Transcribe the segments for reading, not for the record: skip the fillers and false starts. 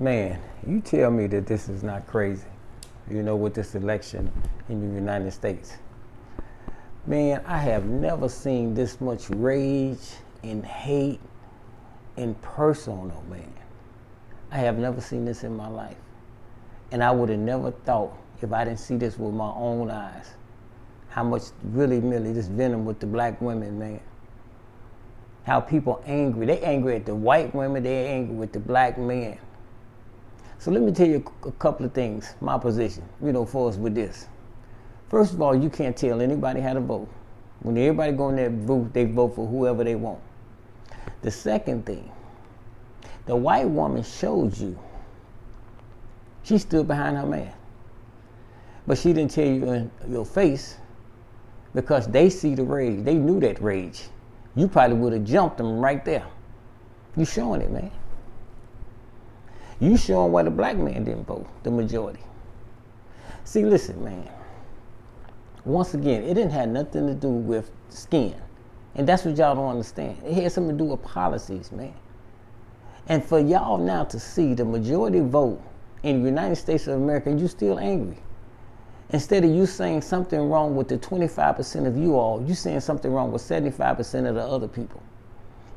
Man, you tell me that this is not crazy, with this election in the United States. Man, I have never seen this much rage and hate in person, man. I have never seen this in my life. And I would have never thought, if I didn't see this with my own eyes, how much really this venom with the black women, man. How people angry. They angry at the white women, they're angry with the black men. So let me tell you a couple of things, my position, for us with this. First of all, you can't tell anybody how to vote. When everybody go in there and vote, they vote for whoever they want. The second thing, the white woman showed you. She stood behind her man. But she didn't tell you in your face because they see the rage. They knew that rage. You probably would have jumped them right there. You showing it, man. You showing why the black man didn't vote, the majority. See, listen, man. Once again, it didn't have nothing to do with skin. And that's what y'all don't understand. It had something to do with policies, man. And for y'all now to see the majority vote in the United States of America, and you still angry. Instead of you saying something wrong with the 25% of you all, you saying something wrong with 75% of the other people.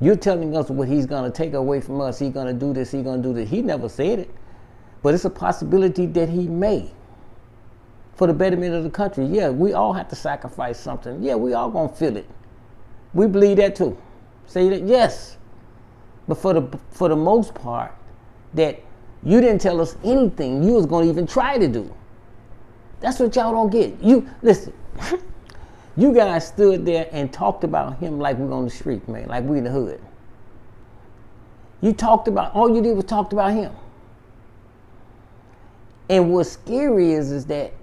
You're telling us what he's going to take away from us. He's going to do this, he's going to do this. He never said it. But it's a possibility that he may. For the betterment of the country. Yeah, we all have to sacrifice something. Yeah, we all going to feel it. We believe that too. Say that, yes. But for the most part, that you didn't tell us anything you was going to even try to do. That's what y'all don't get. You, listen. You guys stood there and talked about him like we're on the street, man, like we in the hood. You talked about, all you did was talked about him. And what's scary is that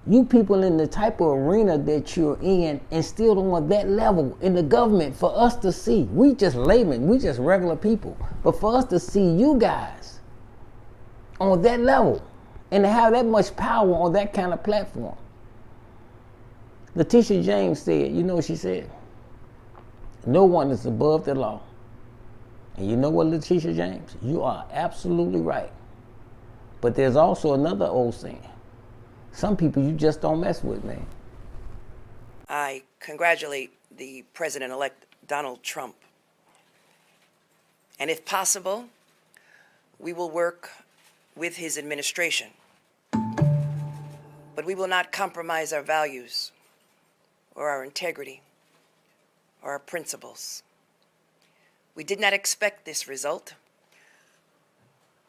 you people in the type of arena that you're in and still on that level in the government for us to see. We just laymen, we just regular people. But for us to see you guys on that level and to have that much power on that kind of platform. Letitia James said, you know what she said? No one is above the law. And you know what, Letitia James? You are absolutely right. But there's also another old saying. Some people you just don't mess with, man. I congratulate the President-elect Donald Trump. And if possible, we will work with his administration. But we will not compromise our values or our integrity, or our principles. We did not expect this result,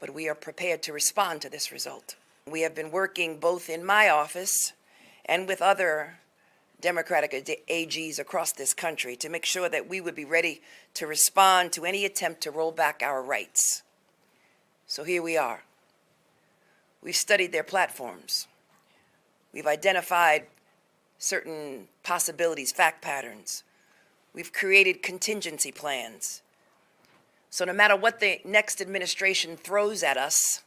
but we are prepared to respond to this result. We have been working both in my office and with other Democratic AGs across this country to make sure that we would be ready to respond to any attempt to roll back our rights. So here we are. We've studied their platforms. We've identified certain possibilities, fact patterns. We've created contingency plans. So no matter what the next administration throws at us,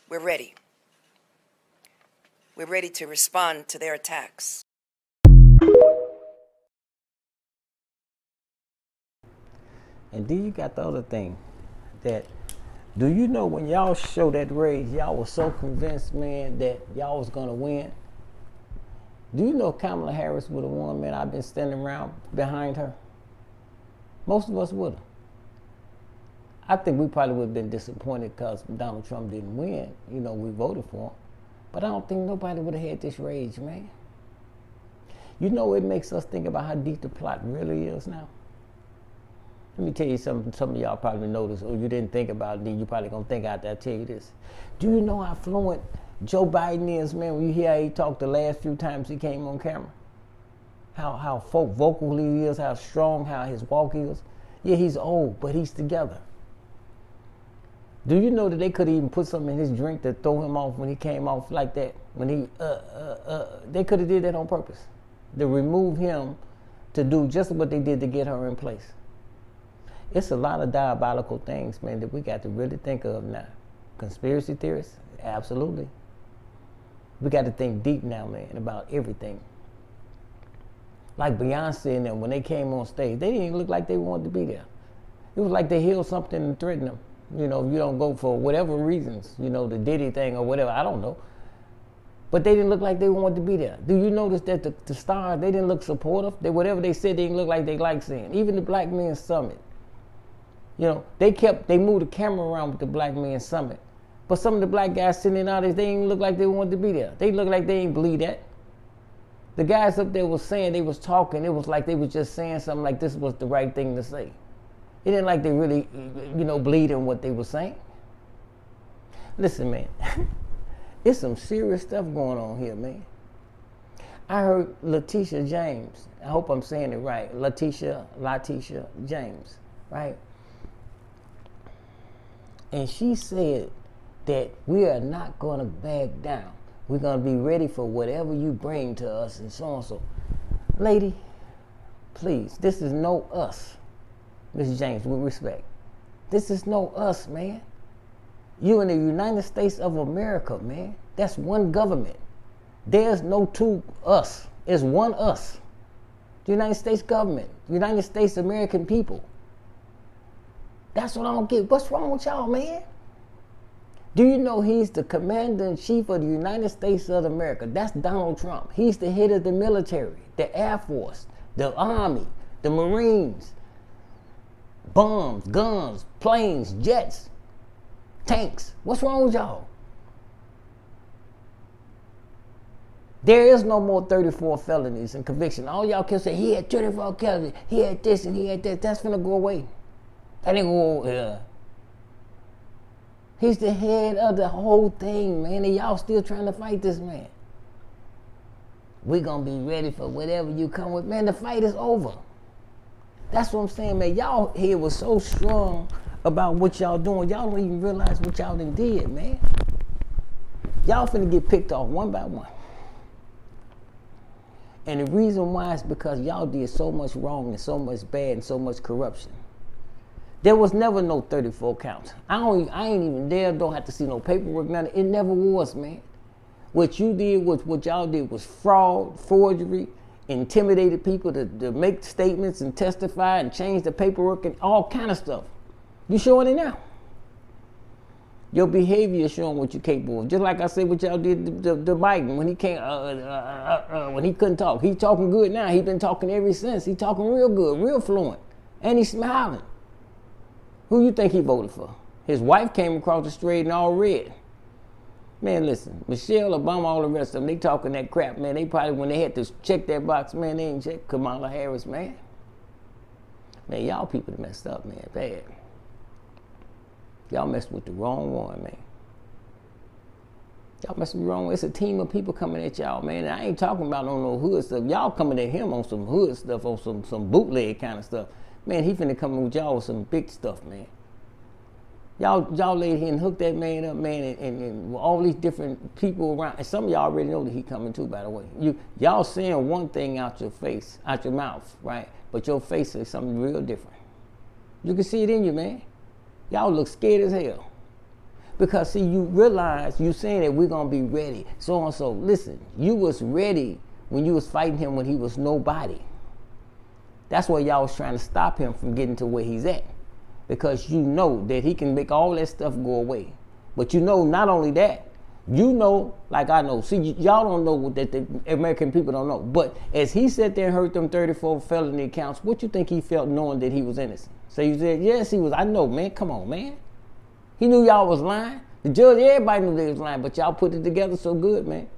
we're ready. We're ready to respond to their attacks. And then you got the other thing that, do you know when y'all show that rage, y'all was so convinced, man, that y'all was gonna win? Do you know Kamala Harris would have won, man? I've been standing around behind her. Most of us would have. I think we probably would have been disappointed because Donald Trump didn't win. We voted for him. But I don't think nobody would have had this rage, man. It makes us think about how deep the plot really is now. Let me tell you something some of y'all probably noticed, or you didn't think about it, then you probably gonna think after I tell you this. Do you know how fluent Joe Biden is, man, when you hear how he talked the last few times he came on camera? How vocal he is, how strong, how his walk is. Yeah, he's old, but he's together. Do you know that they could even put something in his drink to throw him off when he came off like that? When he, they could have did that on purpose. To remove him to do just what they did to get her in place. It's a lot of diabolical things, man, that we got to really think of now. Conspiracy theorists? Absolutely. We got to think deep now, man, about everything. Like Beyonce and them, when they came on stage, they didn't even look like they wanted to be there. It was like they healed something and threatened them. You know, you don't go for whatever reasons, you know, the Diddy thing or whatever, I don't know. But they didn't look like they wanted to be there. Do you notice that the stars, they didn't look supportive? Whatever they said, they didn't look like they liked seeing. Even the Black Men's Summit. You know, they moved the camera around with the Black Men's Summit. But some of the black guys sitting in the audience, they didn't look like they wanted to be there. They looked like they didn't believe that. The guys up there was saying, they was talking, it was like they was just saying something like this was the right thing to say. It didn't like they really, you know, believed in what they were saying. Listen, man, it's some serious stuff going on here, man. I heard Letitia James, I hope I'm saying it right, Letitia James, right? And she said that we are not going to back down. We're going to be ready for whatever you bring to us and so on and so. Lady, please, this is no us. Ms. James, with respect. This is no us, man. You in the United States of America, man. That's one government. There's no two us. It's one us. The United States government. United States American people. That's what I don't get. What's wrong with y'all, man? Do you know he's the commander-in-chief of the United States of America? That's Donald Trump. He's the head of the military, the Air Force, the Army, the Marines, bombs, guns, planes, jets, tanks. What's wrong with y'all? There is no more 34 felonies and conviction. All y'all can say, he had 24 felonies, he had this and he had that. That's finna go away. That ain't go away. He's the head of the whole thing, man, and y'all still trying to fight this man. We're going to be ready for whatever you come with. Man, the fight is over. That's what I'm saying, man. Y'all here was so strong about what y'all doing. Y'all don't even realize what y'all done did, man. Y'all finna get picked off one by one. And the reason why is because y'all did so much wrong and so much bad and so much corruption. There was never no 34 counts. I ain't even there, don't have to see no paperwork, nothing. It never was, man. What you did, what y'all did was fraud, forgery, intimidated people to make statements and testify and change the paperwork and all kind of stuff. You showing it now. Your behavior is showing what you're capable of. Just like I said what y'all did to Biden when he can't, when he couldn't talk. He's talking good now. He's been talking ever since. He's talking real good, real fluent. And he's smiling. Who you think he voted for? His wife came across the street in all red. Man, listen, Michelle Obama, all the rest of them, they talking that crap, man. They probably, when they had to check that box, man, they ain't check Kamala Harris, man. Man, y'all people messed up, man, bad. Y'all messed with the wrong one, man. Y'all messed with the wrong one. It's a team of people coming at y'all, man. And I ain't talking about no hood stuff. Y'all coming at him on some hood stuff, on some bootleg kind of stuff. Man, he finna come with y'all with some big stuff, man. Y'all laid here and hooked that man up, man, and all these different people around. And some of y'all already know that he coming too, by the way. Y'all saying one thing out your face, out your mouth, right? But your face is something real different. You can see it in you, man. Y'all look scared as hell. Because, see, you realize you saying that we're going to be ready, so and so. Listen, you was ready when you was fighting him when he was nobody. That's why y'all was trying to stop him from getting to where he's at. Because you know that he can make all that stuff go away. But you know, not only that, you know, like I know. See, y'all don't know that the American people don't know. But as he sat there and heard them 34 felony counts, what you think he felt knowing that he was innocent? So you said, yes, he was. I know, man. Come on, man. He knew y'all was lying. The judge, everybody knew they was lying, but y'all put it together so good, man.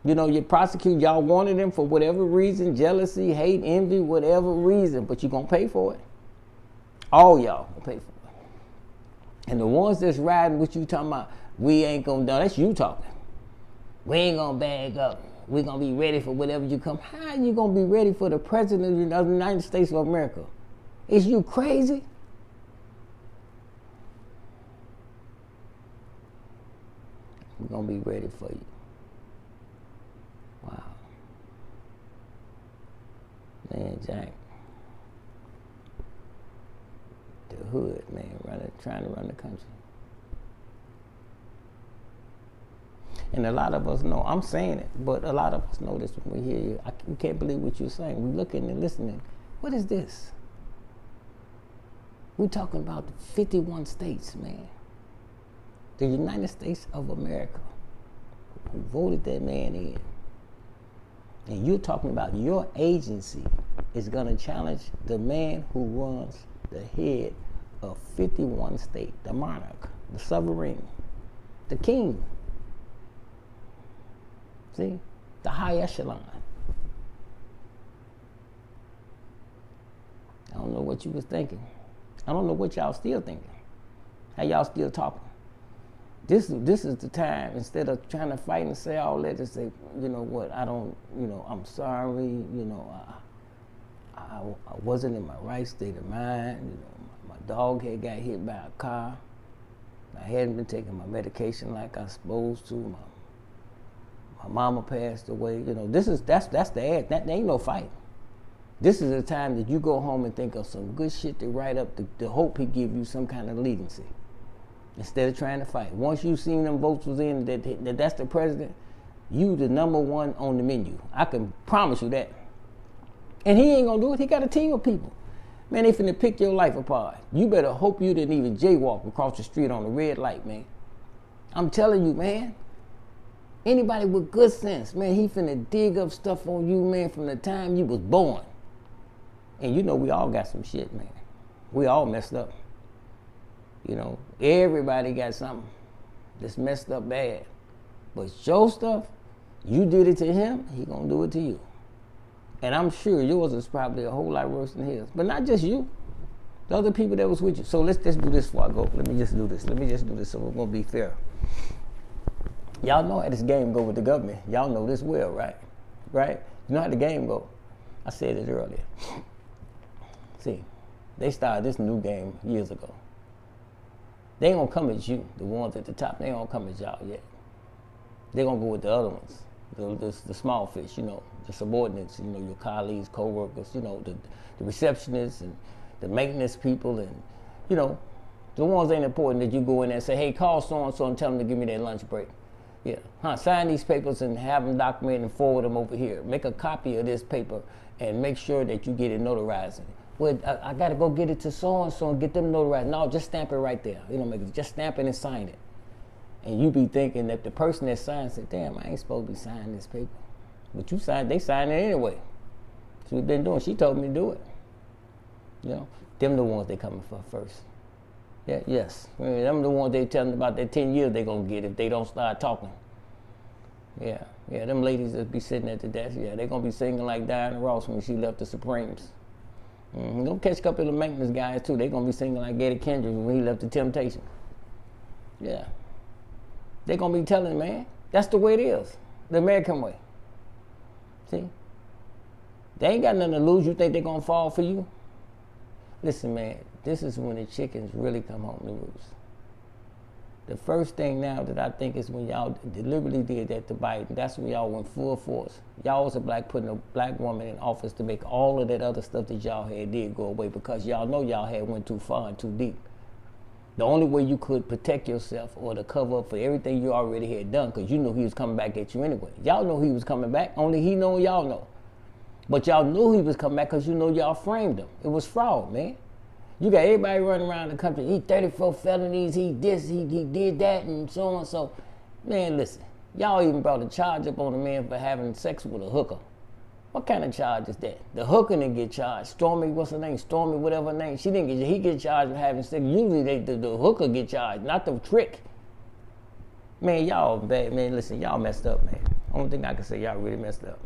You know, you prosecute, y'all wanted him for whatever reason, jealousy, hate, envy, whatever reason, but you're going to pay for it. All y'all going to pay for it. And the ones that's riding with you talking about, we ain't going to do, that's you talking. We ain't going to bag up. We're going to be ready for whatever you come. How are you going to be ready for the president of the United States of America? Is you crazy? We're going to be ready for you. Wow. Man, Jack. The hood, man, trying to run the country. And a lot of us know, I'm saying it, but a lot of us know this when we hear you. We can't believe what you're saying. We're looking and listening. What is this? We're talking about the 51 states, man. The United States of America, who voted that man in. And you're talking about your agency is going to challenge the man who runs the head of 51 states, the monarch, the sovereign, the king. See? The high echelon. I don't know what you was thinking. I don't know what y'all still thinking. How y'all still talking. This is the time, instead of trying to fight and say all that, to say, you know what, I don't, you know, I'm sorry, you know, I wasn't in my right state of mind, you know, my dog had got hit by a car, I hadn't been taking my medication like I was supposed to, my mama passed away, you know, that's the ad, that ain't no fight. This is the time that you go home and think of some good shit to write up to hope he give you some kind of leniency. Instead of trying to fight. Once you seen them votes was in, that's the president, you the number one on the menu. I can promise you that. And he ain't gonna do it. He got a team of people. Man, they finna pick your life apart. You better hope you didn't even jaywalk across the street on a red light, man. I'm telling you, man. Anybody with good sense, man, he finna dig up stuff on you, man, from the time you was born. And you know we all got some shit, man. We all messed up. You know, everybody got something that's messed up bad. But your stuff, you did it to him, he gonna do it to you. And I'm sure yours is probably a whole lot worse than his. But not just you, the other people that was with you. So let's do this before I go. Let me just do this so we're gonna be fair. Y'all know how this game go with the government. Y'all know this well, right? Right? You know how the game go. I said it earlier. See, they started this new game years ago. They ain't gonna come at you, the ones at the top. They ain't gonna come at y'all yet. They're gonna go with the other ones, the small fish, you know, the subordinates, you know, your colleagues, co-workers, you know, the receptionists and the maintenance people, and, you know, the ones ain't important that you go in there and say, hey, call so-and-so and tell them to give me their lunch break. Yeah, sign these papers and have them documented and forward them over here. Make a copy of this paper and make sure that you get it notarized. Well, I got to go get it to so-and-so and get them notarized. No, just stamp it right there. You know, just stamp it and sign it. And you be thinking that the person that signed said, damn, I ain't supposed to be signing this paper. But they signed it anyway. That's what we've been doing. She told me to do it. You know, them the ones they coming for first. Yeah, yes. I mean, them the ones they telling about that 10 years they going to get if they don't start talking. Yeah, them ladies that be sitting at the desk, yeah, they going to be singing like Diana Ross when she left the Supremes. Don't catch a couple of the maintenance guys too. They're gonna be singing like Eddie Kendrick when he left the Temptation. Yeah. They're gonna be telling, man, that's the way it is. The American way. See? They ain't got nothing to lose. You think they're gonna fall for you? Listen, man, this is when the chickens really come home to roost. The first thing now that I think is when y'all deliberately did that to Biden, that's when y'all went full force. Y'all was putting a black woman in office to make all of that other stuff that y'all had did go away, because y'all know y'all had went too far and too deep. The only way you could protect yourself or to cover up for everything you already had done, because you knew he was coming back at you anyway. Y'all know he was coming back, only he know y'all know. But y'all knew he was coming back because you know y'all framed him. It was fraud, man. You got everybody running around the country, he 34 felonies, he this, he did that, and so on and so. Man, listen, y'all even brought a charge up on a man for having sex with a hooker. What kind of charge is that? The hooker didn't get charged. Stormy, what's her name? Stormy, whatever her name. She didn't get, he get charged with having sex. Usually the hooker get charged, not the trick. Man, y'all bad, man, listen, y'all messed up, man. Only thing I can say, y'all really messed up.